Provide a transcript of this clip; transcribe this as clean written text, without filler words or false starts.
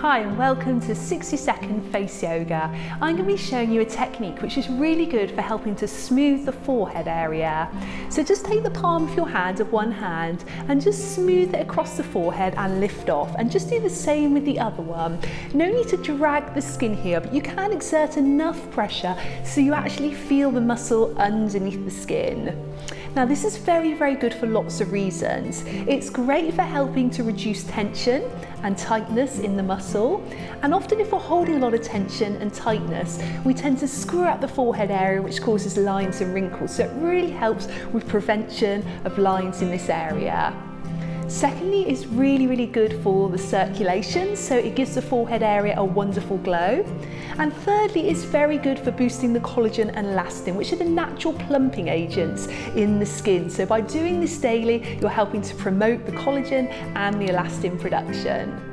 Hi and welcome to 60-second face yoga. I'm going to be showing you a technique which is really good for helping to smooth the forehead area. So just take the palm of your hand of one hand and just smooth it across the forehead and lift off, and just do the same with the other one. No need to drag the skin here, but you can exert enough pressure so you actually feel the muscle underneath the skin. Now this is very good for lots of reasons. It's great for helping to reduce tension and tightness in the muscle, and often if we're holding a lot of tension and tightness, we tend to screw out the forehead area, which causes lines and wrinkles, so it really helps with prevention of lines in this area. Secondly, it's really good for the circulation, so it gives the forehead area a wonderful glow. And thirdly, it's very good for boosting the collagen and elastin, which are the natural plumping agents in the skin. So by doing this daily, you're helping to promote the collagen and the elastin production.